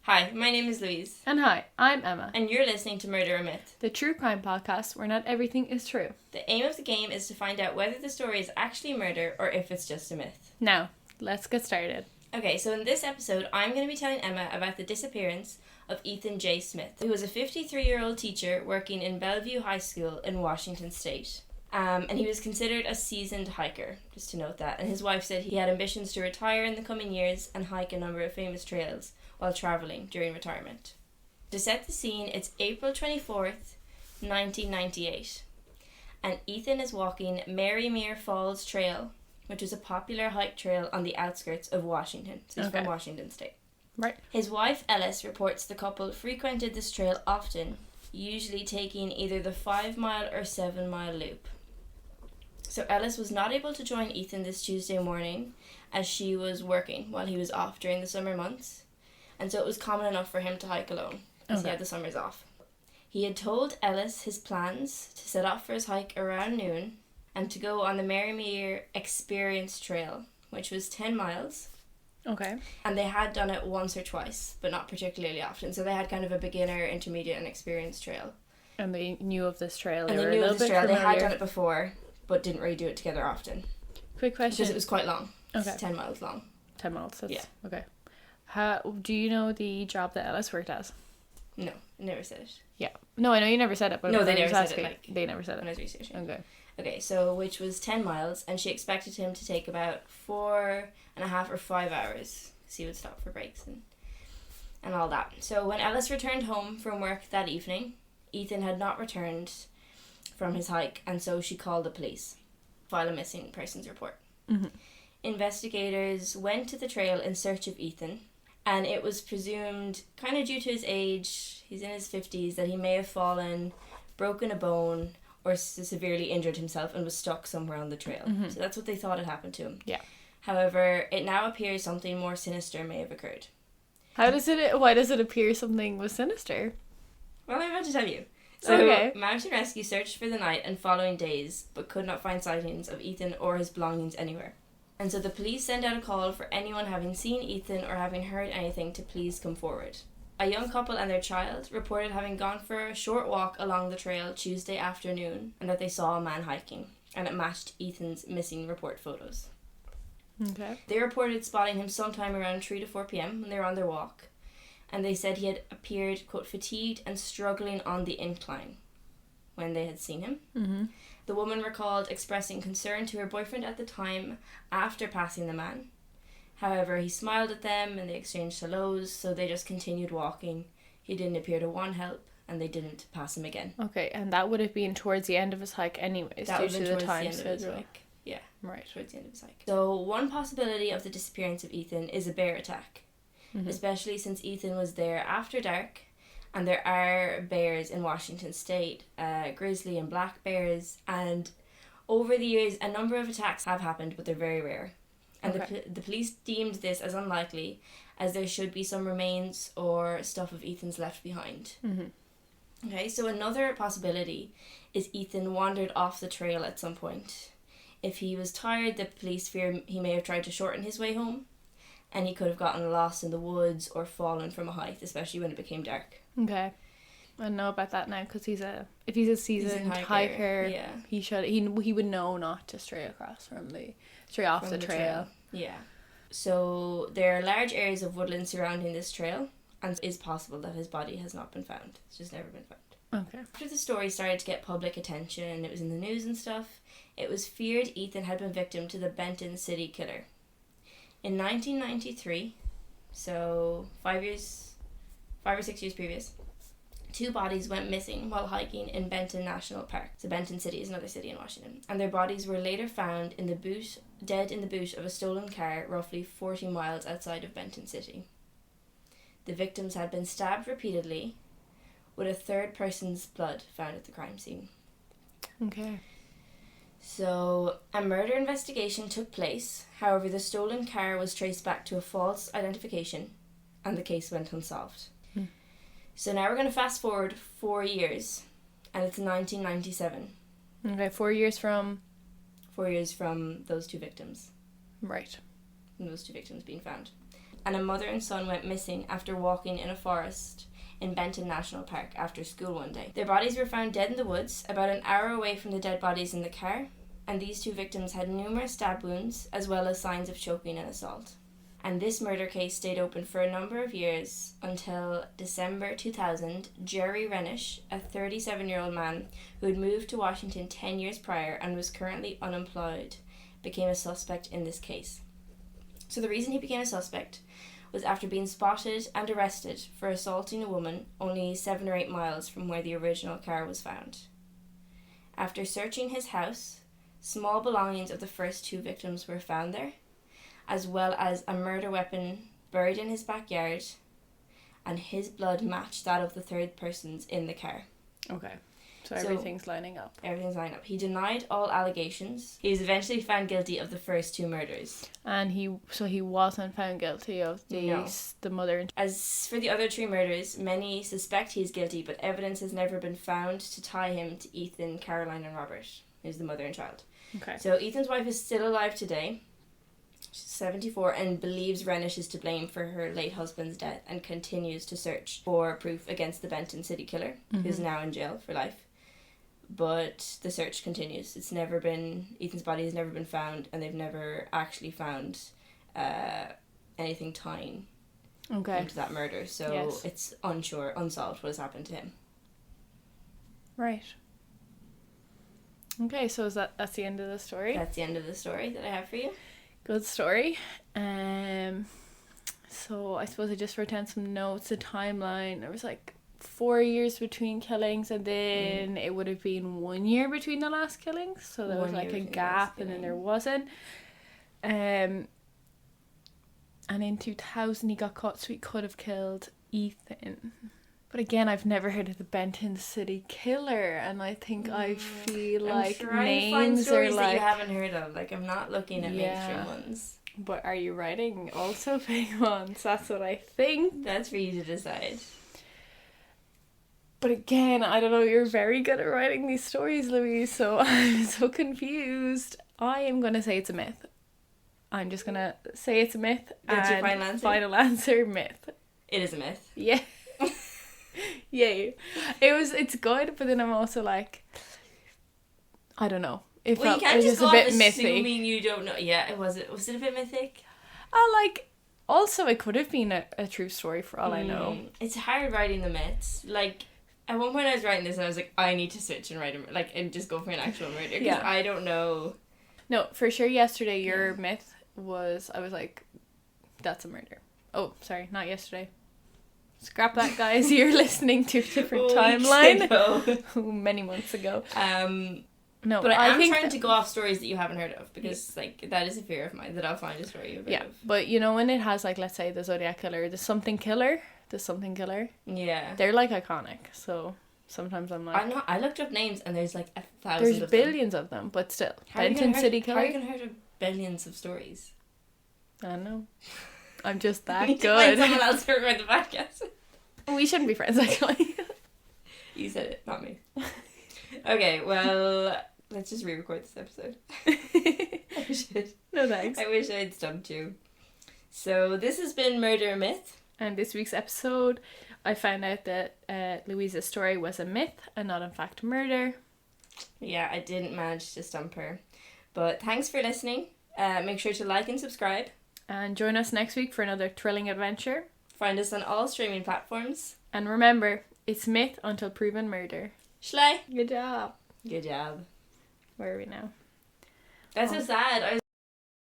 Hi, my name is Louise. And hi, I'm Emma. And you're listening to Murder or Myth, the true crime podcast where not everything is true. The aim of the game is to find out whether the story is actually murder or if it's just a myth. Now, let's get started. Okay, so in this episode, I'm going to be telling Emma about the disappearance of Ethan J. Smith, who was a 53-year-old teacher working in Bellevue High School in Washington State. And he was considered a seasoned hiker, just to note that. And his wife said he had ambitions to retire in the coming years and hike a number of famous trails while travelling during retirement. To set the scene, it's April 24th, 1998. And Ethan is walking Marymere Falls Trail, which is a popular hike trail on the outskirts of Washington. So he's from Washington State. Right. His wife, Ellis, reports the couple frequented this trail often, usually taking either the 5-mile or 7-mile loop. So Ellis was not able to join Ethan this Tuesday morning as she was working while he was off during the summer months. And so it was common enough for him to hike alone as he had the summers off. He had told Ellis his plans to set off for his hike around noon and to go on the Marymere Experience Trail, which was 10 miles. Okay. And they had done it once or twice, but not particularly often. So they had kind of a beginner, intermediate, and experienced trail. And they knew of this trail. They had done it before, but didn't really do it together often. Quick question. Because it was quite long. Okay. It's 10 miles long. 10 miles. Yeah. Okay. Do you know the job that Ellis worked as? No, I never said it. Yeah. No, I know you never said it, but no, they never said it. They never said it. When I was researching. Okay, so which was 10 miles, and she expected him to take about 4.5 or 5 hours. So he would stop for breaks and all that. So when Ellis returned home from work that evening, Ethan had not returned from his hike, and so she called the police to file a missing persons report. Mm-hmm. Investigators went to the trail in search of Ethan, and it was presumed, kind of due to his age, he's in his 50s, that he may have fallen, broken a bone, or severely injured himself and was stuck somewhere on the trail. Mm-hmm. So that's what they thought had happened to him. Yeah. However, it now appears something more sinister may have occurred. Why does it appear something was sinister? Well, I'm about to tell you. So, Mountain Rescue searched for the night and following days, but could not find sightings of Ethan or his belongings anywhere. And so the police sent out a call for anyone having seen Ethan or having heard anything to please come forward. A young couple and their child reported having gone for a short walk along the trail Tuesday afternoon and that they saw a man hiking, and it matched Ethan's missing report photos. Okay. They reported spotting him sometime around 3 to 4 p.m. when they were on their walk, and they said he had appeared, quote, fatigued and struggling on the incline when they had seen him. Mm-hmm. The woman recalled expressing concern to her boyfriend at the time after passing the man. However, he smiled at them and they exchanged hellos, so they just continued walking. He didn't appear to want help, and they didn't pass him again. Okay, and that would have been towards the end of his hike anyways, that due to the towards time the end schedule. of his hike. Yeah, right. Towards the end of his hike. So, one possibility of the disappearance of Ethan is a bear attack, especially since Ethan was there after dark, and there are bears in Washington State, grizzly and black bears, and over the years a number of attacks have happened, but they're very rare. And the police deemed this as unlikely, as there should be some remains or stuff of Ethan's left behind. Mm-hmm. Okay, so another possibility is Ethan wandered off the trail at some point. If he was tired, the police fear he may have tried to shorten his way home, and he could have gotten lost in the woods or fallen from a height, especially when it became dark. Okay. I know about that now, because if he's a seasoned hiker, yeah. he would know not to stray off the trail. Yeah. So there are large areas of woodland surrounding this trail, and it is possible that his body has not been found. It's just never been found. Okay. After the story started to get public attention, it was in the news and stuff, it was feared Ethan had been victim to the Benton city killer. In 1993, so 5 or 6 years previous, 2 bodies went missing while hiking in Benton National Park. So Benton City is another city in Washington. And their bodies were later found dead in the boot of a stolen car roughly 40 miles outside of Benton City. The victims had been stabbed repeatedly, with a third person's blood found at the crime scene. Okay. So a murder investigation took place. However, the stolen car was traced back to a false identification, and the case went unsolved. So now we're going to fast forward 4 years, and it's 1997. Okay, 4 years from? 4 years from those 2 victims. Right. From those 2 victims being found. and a mother and son went missing after walking in a forest in Benton National Park after school one day. Their bodies were found dead in the woods, about an hour away from the dead bodies in the car, and these two victims had numerous stab wounds as well as signs of choking and assault. And this murder case stayed open for a number of years until December 2000. Jerry Renish, a 37-year-old man who had moved to Washington 10 years prior and was currently unemployed, became a suspect in this case. So the reason he became a suspect was after being spotted and arrested for assaulting a woman only 7 or 8 miles from where the original car was found. After searching his house, small belongings of the first 2 victims were found there, as well as a murder weapon buried in his backyard, and his blood matched that of the third person's in the car. Okay. So everything's lining up. Everything's lining up. He denied all allegations. He was eventually found guilty of the first 2 murders. And he wasn't found guilty of the mother. As for the other 3 murders, many suspect he's guilty, but evidence has never been found to tie him to Ethan, Caroline and Robert, who's the mother and child. Okay. So Ethan's wife is still alive today. She's 74 and believes Renish is to blame for her late husband's death and continues to search for proof against the Benton city killer, who's now in jail for life. But the search continues. Ethan's body has never been found, and they've never actually found anything tying him to that murder. So it's unsolved what has happened to him. Right. Okay, so that's the end of the story? That's the end of the story that I have for you. Good story. So I suppose I just wrote down some notes, a timeline. There was 4 years between killings, and then it would have been 1 year between the last killings, so there was a gap, and then there wasn't. And in 2000 he got caught, so he could have killed Ethan. But again, I've never heard of the Benton City Killer, and I think I feel like names are that you haven't heard of. I'm not looking at mainstream ones. But are you writing also fake ones? That's what I think. That's for you to decide. But again, I don't know, you're very good at writing these stories, Louise, so I'm so confused. I am going to say it's a myth. I'm just going to say it's a myth. That's your final answer? Final answer, myth. It is a myth. Yeah. Yay. It's good, but then I'm also I don't know. You can't just go off assuming you don't know. Yeah, was it a bit mythic? Also it could have been a true story for all I know. It's hard writing the myths. At one point I was writing this and I was I need to switch and write and just go for an actual murder, because I don't know. No, for sure yesterday your myth was, I was that's a murder. Oh, sorry, not yesterday. Scrap that, guys. You're listening to a different timeline. Many months ago. No, but I am trying to go off stories that you haven't heard of, because that is a fear of mine, that I'll find a story you've heard of. But when it has let's say the Zodiac Killer, the something killer. Yeah. They're iconic. So sometimes I'm I looked up names and there's 1,000 there's of billions of them, but still. Benton City Killer. How are you going to heard of billions of stories? I don't know. I'm just that good. To find someone else to record the podcast. We shouldn't be friends, actually. You said it, not me. Okay, well, let's just re-record this episode. I should. No thanks. I wish I'd stumped you. So this has been Murder Myth. And this week's episode, I found out that Louise's story was a myth and not in fact murder. Yeah, I didn't manage to stump her. But thanks for listening. Make sure to like and subscribe. And join us next week for another thrilling adventure. Find us on all streaming platforms. And remember, it's myth until proven murder. Schley. Good job. Good job. Where are we now? That's so sad.